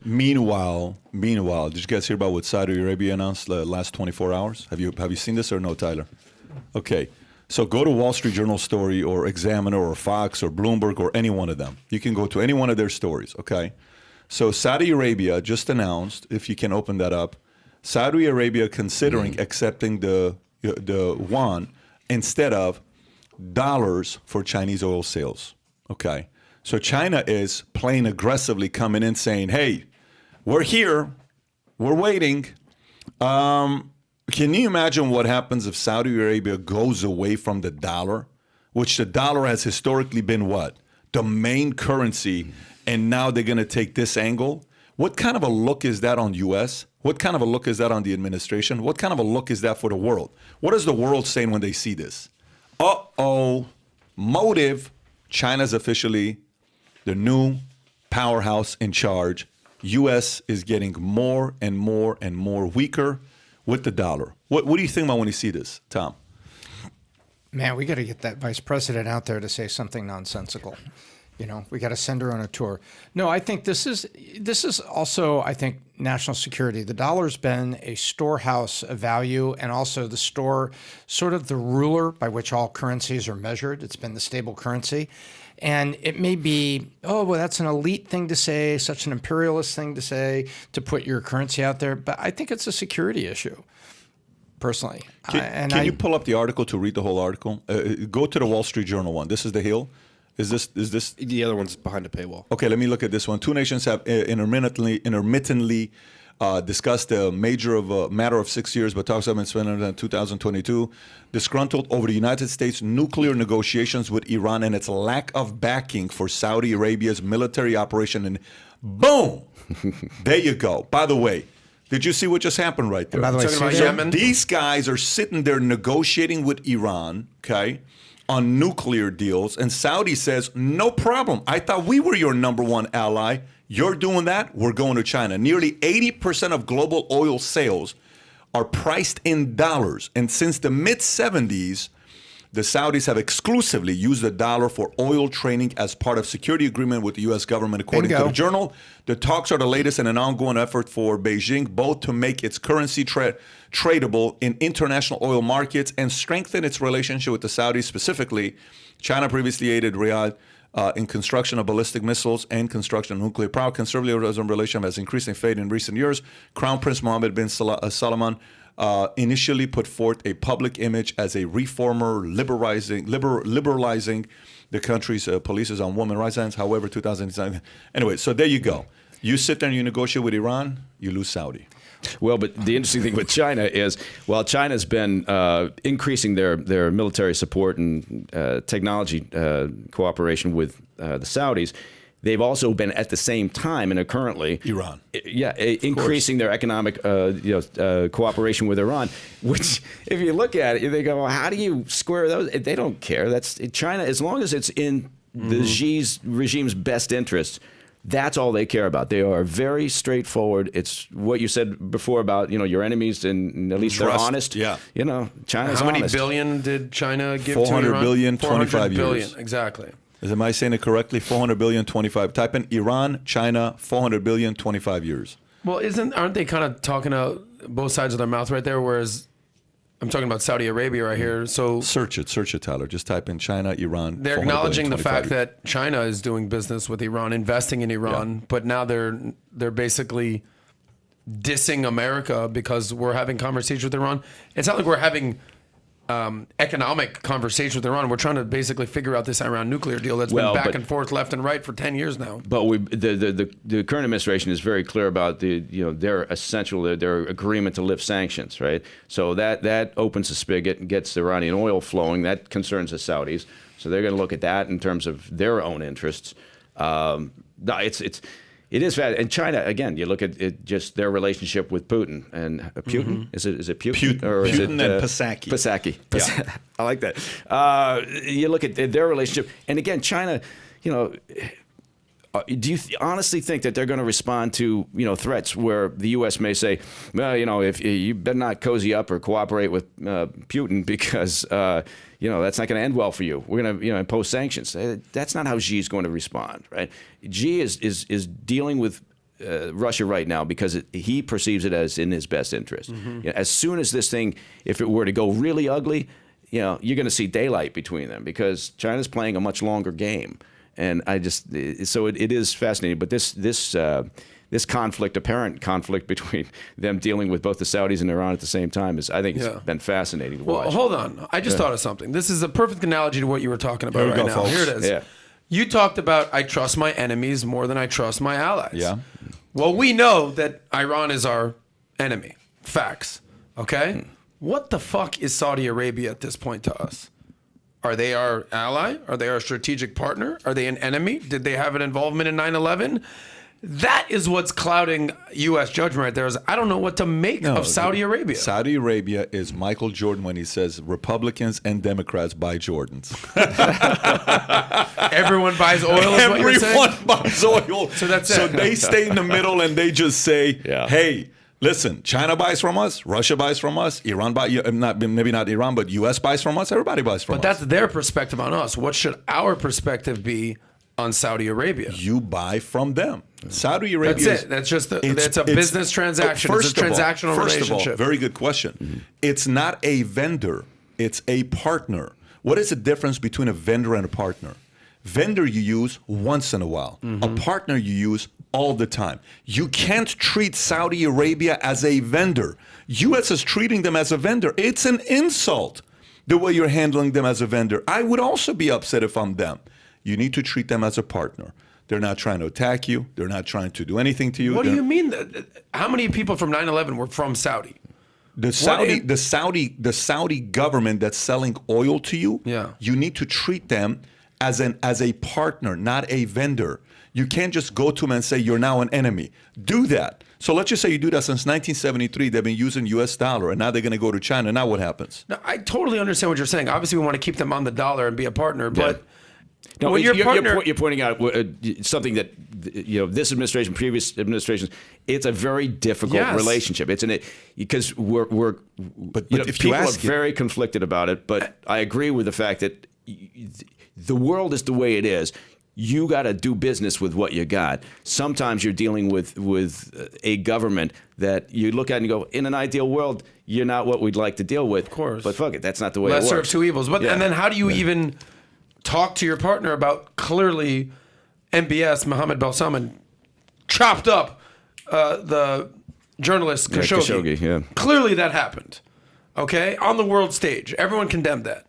Meanwhile, did you guys hear about what Saudi Arabia announced the last 24 hours? Have you seen this or no, Tyler? Okay. So go to Wall Street Journal story or Examiner or Fox or Bloomberg or any one of them. You can go to any one of their stories, okay? So Saudi Arabia just announced, if you can open that up, Saudi Arabia considering accepting the yuan instead of dollars for Chinese oil sales, okay? So China is playing aggressively, coming in saying, hey, we're here, we're waiting. Can you imagine what happens if Saudi Arabia goes away from the dollar, which the dollar has historically been what? The main currency, and now they're going to take this angle? What kind of a look is that on U.S.? What kind of a look is that on the administration? What kind of a look is that for the world? What is the world saying when they see this? Uh-oh, motive, China's officially the new powerhouse in charge. U.S. is getting more and more and more weaker with the dollar. What do you think about when you see this, Tom? Man, we got to get that vice president out there to say something nonsensical. You know, we got to send her on a tour. No, I think this is also, I think, national security. The dollar's been a storehouse of value and also the sort of the ruler by which all currencies are measured. It's been the stable currency. And it may be, oh, well, that's an elite thing to say, such an imperialist thing to say, to put your currency out there. But I think it's a security issue, personally. Can you pull up the article to read the whole article? Go to the Wall Street Journal one. This is the Hill. Is this? The other one's behind a paywall. Okay, let me look at this one. Two nations have intermittently discussed a matter of 6 years, but talks have been spent in 2022. Disgruntled over the United States' nuclear negotiations with Iran and its lack of backing for Saudi Arabia's military operation. And boom, there you go. By the way, did you see what just happened right there? By the way, talking about Yemen? These guys are sitting there negotiating with Iran, okay, on nuclear deals, and Saudi says, no problem. I thought we were your number one ally. You're doing that, we're going to China. Nearly 80% of global oil sales are priced in dollars. And since the mid-'70s, the Saudis have exclusively used the dollar for oil trading as part of security agreement with the U.S. government, according to the Journal. The talks are the latest in an ongoing effort for Beijing, both to make its currency tradable in international oil markets and strengthen its relationship with the Saudis. Specifically, China previously aided Riyadh in construction of ballistic missiles and construction of nuclear power. Conservative relationship has increased in fade in recent years. Crown Prince Mohammed bin Salman initially put forth a public image as a reformer, liberalizing the country's policies on women's rights. However, 2007. Anyway, so there you go. You sit there and you negotiate with Iran, you lose Saudi. Well, but the interesting thing with China is, while China's been increasing their military support and technology cooperation with the Saudis, they've also been at the same time and are currently Iran. Increasing their economic cooperation with Iran. Which, if you look at it, they go, well, how do you square those? They don't care. That's China, as long as it's in the Xi's regime's best interest. That's all they care about. They are very straightforward. It's what you said before about, your enemies, and at least they're honest. Yeah. China's How many honest. billion did China give to 400 Iran? billion, 400 25 billion, years. exactly. Am I saying it correctly? 400 billion, 25. Type in Iran, China, 400 billion, 25 years. Well, aren't they kind of talking out both sides of their mouth right there? Whereas I'm talking about Saudi Arabia right here. So search it, Tyler. Just type in China, Iran. They're acknowledging the fact that China is doing business with Iran, investing in Iran, but now they're basically dissing America because we're having conversations with Iran. It's not like we're having economic conversation with Iran. We're trying to basically figure out this Iran nuclear deal that's been back and forth, left and right for 10 years now. But the current administration is very clear about their agreement to lift sanctions, right? So that opens the spigot and gets the Iranian oil flowing. That concerns the Saudis. So they're going to look at that in terms of their own interests. It is bad. And China, again, you look at just their relationship with Putin and Putin. Is it Putin? Or is Putin and Psaki. Psaki. Yeah. I like that. You look at their relationship, and again, China. Do you honestly think that they're going to respond to threats where the U.S. may say, well, if you better not cozy up or cooperate with Putin because that's not going to end well for you. We're going to impose sanctions. That's not how Xi's going to respond, right? Xi is dealing with Russia right now because he perceives it as in his best interest. You know, as soon as this thing, if it were to go really ugly, you know, you're going to see daylight between them because China's playing a much longer game. And so it is fascinating. But this conflict, apparent conflict between them dealing with both the Saudis and Iran at the same time I think it's been fascinating to watch. Well, hold on. I just thought of something. This is a perfect analogy to what you were talking about Here we right go, now. folks. Here it is. Yeah. You talked about I trust my enemies more than I trust my allies. Yeah. Well, we know that Iran is our enemy. Facts. Okay? What the fuck is Saudi Arabia at this point to us? Are they our ally? Are they our strategic partner? Are they an enemy? Did they have an involvement in 9/11? That is what's clouding U.S. judgment right there. Is I don't know what to make of Saudi Arabia. Saudi Arabia is Michael Jordan when he says Republicans and Democrats buy Jordans. Everyone buys oil is what you're saying? Everyone buys oil. So that's it. So they stay in the middle and they just say, Yeah. hey, listen, China buys from us, Russia buys from us, Iran buys, maybe not Iran, but U.S. buys from us, everybody buys from us. But that's their perspective on us. What should our perspective be on Saudi Arabia? You buy from them. Saudi Arabia. That's it. That's just it's a business transaction. It's a transactional First of all, relationship. very good question. It's not a vendor. It's a partner. What is the difference between a vendor and a partner? Vendor you use once in a while. A partner you use all the time. You can't treat Saudi Arabia as a vendor. U.S. is treating them as a vendor. It's an insult the way you're handling them as a vendor. I would also be upset if I'm them. You need to treat them as a partner. They're not trying to attack you. They're not trying to do anything to you. What do you mean? How many people from 9/11 were from Saudi? The Saudi government that's selling oil to you, you need to treat them as a partner, not a vendor. You can't just go to them and say you're now an enemy. Do that. So let's just say you do that since 1973. They've been using U.S. dollar, and now they're going to go to China. Now what happens? Now, I totally understand what you're saying. Obviously, we want to keep them on the dollar and be a partner, but No, when your partner, you're pointing out something that this administration, previous administrations, it's a very difficult relationship. It's because but if people are very conflicted about it. But I agree with the fact that the world is the way it is. You got to do business with what you got. Sometimes you're dealing with a government that you look at and you go, in an ideal world, you're not what we'd like to deal with. Of course, but fuck it, that's not the way it works. Lesser of two evils. But and then how do you even talk to your partner about clearly MBS, Mohammed Balsaman, chopped up the journalist Khashoggi. Yeah. Clearly that happened, okay? On the world stage. Everyone condemned that.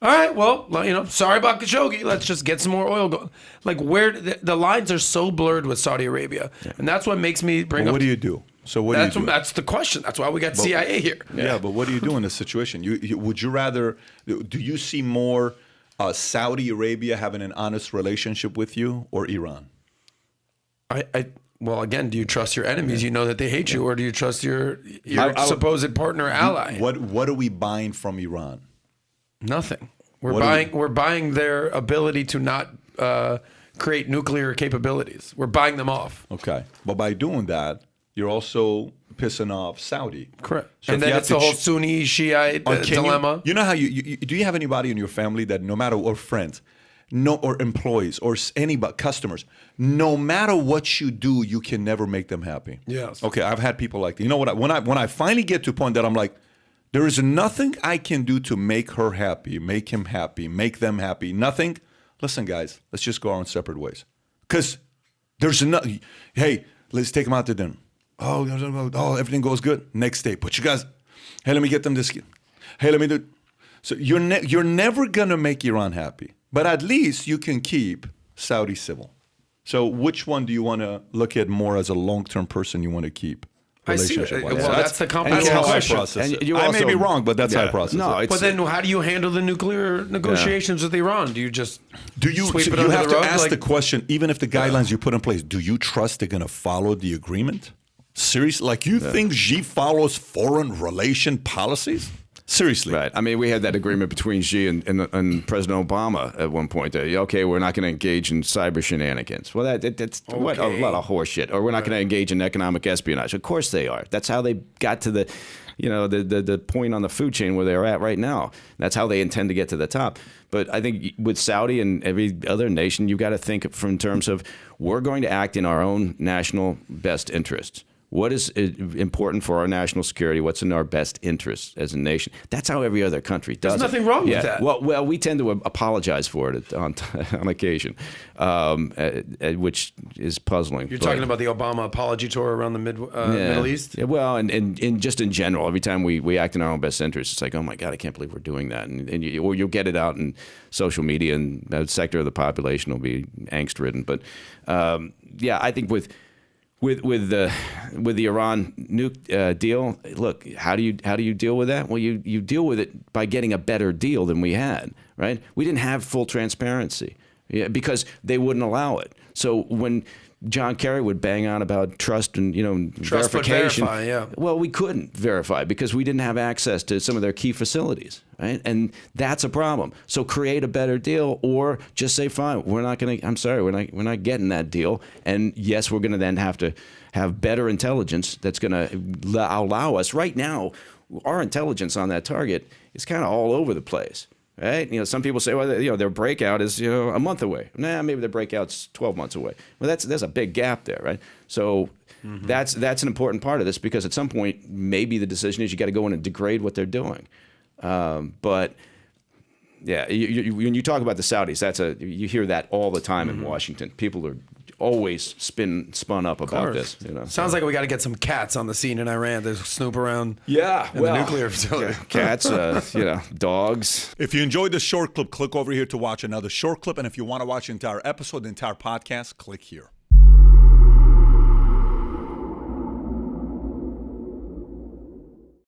All right, well, sorry about Khashoggi. Let's just get some more oil going. Like, where the lines are so blurred with Saudi Arabia. And that's what makes me bring up... What do you do? So what do you do? That's the question. That's why we got CIA here. Yeah, but what do you do in this situation? Would you rather... Do you see more... Saudi Arabia having an honest relationship with you or Iran? Well, again, do you trust your enemies? You know that they hate you, or do you trust your supposed partner ally? What are we buying from Iran? Nothing. We're buying their ability to not create nuclear capabilities. We're buying them off. Okay, but by doing that, you're also pissing off Saudi. Correct. So and then it's the whole Sunni Shiite dilemma. You know how do you have anybody in your family that no matter or friends, or employees or anybody, customers, no matter what you do, you can never make them happy. Yes. Okay, I've had people like that. You know what? When I finally get to a point that I'm like, there is nothing I can do to make her happy, make him happy, make them happy. Nothing. Listen, guys, let's just go our own separate ways. Because there's nothing. Hey, let's take them out to dinner. Oh, everything goes good. Next day, but you guys, hey, let me get them this. Hey, let me do. So you're never gonna make Iran happy, but at least you can keep Saudi civil. So which one do you want to look at more as a long-term person you want to keep? I see. Well, that's the complicated That's how I question. process it. you I may also- be wrong, but that's how I process it. But then, how do you handle the nuclear negotiations with Iran? Do you just sweep it you under have the to rug? ask the question, even if the guidelines you put in place, do you trust they're going to follow the agreement? Seriously? Like you think Xi follows foreign relation policies? Seriously. Right. I mean, we had that agreement between Xi and President Obama at one point. Okay, we're not going to engage in cyber shenanigans. Well, that's what a lot of horseshit. Or we're not going to engage in economic espionage. Of course they are. That's how they got to the point on the food chain where they're at right now. That's how they intend to get to the top. But I think with Saudi and every other nation, you've got to think in terms of we're going to act in our own national best interests. What is important for our national security? What's in our best interest as a nation? That's how every other country does it. There's nothing wrong with that. Well, we tend to apologize for it on occasion, which is puzzling. You're talking about the Obama apology tour around the Middle East? Yeah, well, and just in general, every time we act in our own best interest, it's like, oh my God, I can't believe we're doing that. Or you'll get it out in social media, and that sector of the population will be angst-ridden. But I think with the Iran nuke deal, look, how do you deal with that? Well, you deal with it by getting a better deal than we had, right? We didn't have full transparency because they wouldn't allow it. So when John Kerry would bang on about trust and Trust but verification, verify, yeah. well, we couldn't verify because we didn't have access to some of their key facilities, right? And that's a problem. So create a better deal, or just say, fine, we're not getting that deal. And yes, we're going to then have to have better intelligence that's going to allow us. Right now, our intelligence on that target is kind of all over the place. Right? Some people say, well, their breakout is, a month away. Nah, maybe their breakout's 12 months away. Well, there's a big gap there, right? So that's an important part of this, because at some point, maybe the decision is you got to go in and degrade what they're doing. But yeah, when you talk about the Saudis, you hear that all the time in Washington. People are always spun up about this. Sounds like we got to get some cats on the scene in Iran to snoop around. Yeah, in the nuclear facility. Cats, dogs. If you enjoyed this short clip, click over here to watch another short clip. And if you want to watch the entire episode, the entire podcast, click here.